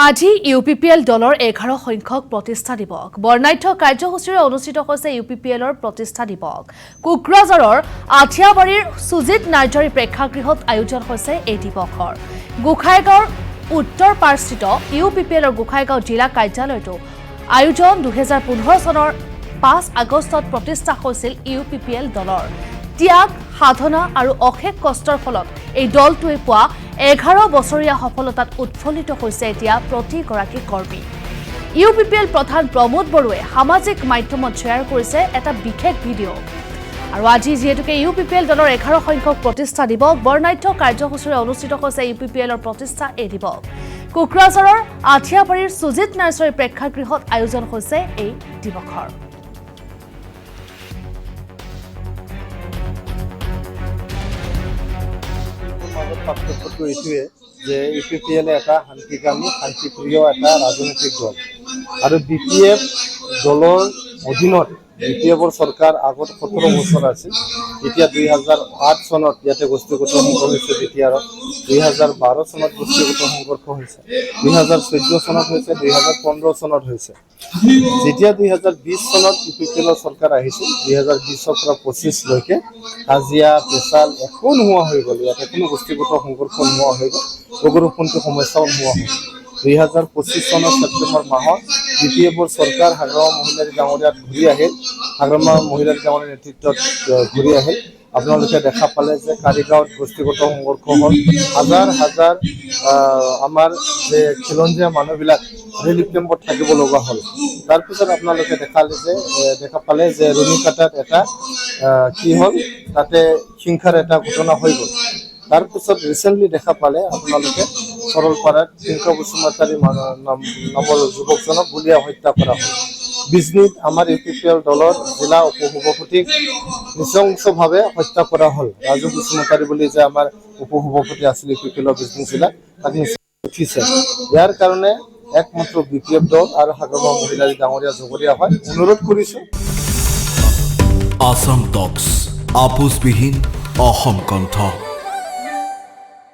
আজি ইউপিপিএল দলৰ 11 সংখ্যক প্ৰতিষ্ঠা দিৱস বৰ্ণাঢ্য কাৰ্যসূচীৰে অনুষ্ঠিত হৈছে ইউপিপিএলৰ প্ৰতিষ্ঠা দিৱস কোকৰাঝাৰৰ আঠিয়াবাৰীৰ সুজিত নাৰ্জাৰী প্ৰেক্ষাগৃহত আয়োজন হৈছে এই দিৱসৰ গোখাইগাঁৱৰ উত্তৰ পাৰস্থিত ইউপিপিএলৰ গোখাইগাঁও জিলা কাৰ্যালয়তো আয়োজন 2015 চনৰ 5 আগষ্টত প্ৰতিষ্ঠা হৈছিল ইউপিপিএল দলৰ ত্যাগ সাধনা আৰু অশেষ কষ্টৰ ফলত এই দলটোৱে পোৱা 11 বছৰীয়া সফলতাত উৎফুল্লিত হৈছে এতিয়া প্ৰতিগৰাকী কৰ্মী ইউপিপিএল প্ৰধান প্ৰমোদ বৰুৱে সামাজিক মাধ্যমত শ্বেয়াৰ কৰিছে এটা বিশেষ ভিডিঅ' আৰু আজি যেহেতুকে ইউপিপিএল দলৰ 11 সংখ্যক প্ৰতিষ্ঠা দিৱস বৰ্ণাঢ্য কাৰ্যসূচীৰে অনুষ্ঠিত হৈছে ইউপিপিএলৰ প্ৰতিষ্ঠা এই দিৱস কোকৰাঝাৰৰ আঠিয়াবাৰীৰ সুজিত নাৰ্জাৰী প্ৰেক্ষাগৃহত আয়োজন হৈছে এই দিৱসৰ পাৰ্থক্যটো এইটোৱে যে ইউপিপিএল এটা শান্তিকামী শান্তিপ্ৰিয় এটা ৰাজনৈতিক দল আৰু বিপিএফ দলৰ অধীনত বিপিএফৰ চৰকাৰ আগত 17 বছৰ আছিল এতিয়া 2008 চনত ইয়াতে গোষ্ঠীগত সংঘৰ্ষ হৈছে বিটিআৰত 2012 চনত গোষ্ঠীগত সংঘৰ্ষ হৈছে 2014 চনত হৈছে 2015 চনত হৈছে যেতিয়া 2020 চনত ইউপিপিএলৰ চৰকাৰ আহিছিল 2020 পৰা 25 লৈকে কাজিয়া পেচাল একো নোহোৱা হৈ গ'ল ইয়াতে কোনো গোষ্ঠীগত সংঘৰ্ষ নোহোৱা হৈ গ'ল উগ্ৰপন্থী সমস্যাও নোহোৱা হৈ গ'ল 2025 চনৰ ছেপ্টেম্বৰ মাহত বিপিএফৰ চৰকাৰ হাগ্ৰামা মহিলাৰী ডাঙৰীয়াত ঘূৰি আহিল হাগ্ৰামা মহিলাৰী ডাঙৰীয়াৰ নেতৃত্বত ঘূৰি আহিল আপোনালোকে দেখা পালে যে কাৰিগাঁৱত গোষ্ঠীগত সংঘৰ্ষ হ'ল হাজাৰ হাজাৰ আমাৰ যে খিলঞ্জীয়া মানুহবিলাক ৰিলিফ কেম্পত থাকিব লগা হ'ল তাৰপিছত আপোনালোকে দেখা পালে যে ৰুণিকাটাত এটা কি হ'ল তাতে হিংসাৰ এটা ঘটনা হৈ গ'ল তাৰপিছত ৰিচেণ্টলি দেখা পালে আপোনালোকে সৰলপাৰাত টিংকা বসুমতাৰী নামৰ যুৱকজনক গুলীয়া হত্যা কৰা হ'ল বিজনীত আমাৰ ইউপিপিএল দলৰ জিলা উপসভাপতিক নৃশংসভাৱে হত্যা কৰা হ'ল ৰাজু বসুমতাৰী বুলি যে আমাৰ উপসভাপতি আছিল ইউপিপিএলৰ বিজনী জিলা তাক উঠিছে ইয়াৰ কাৰণে একমাত্ৰ বিপিএফ দল আৰু হাগ্ৰামা মহিলাৰী ডাঙৰীয়া জগৰীয়া হয় অনুৰোধ কৰিছোঁ আসাম টক্স আপোচবিহীন অসম কণ্ঠ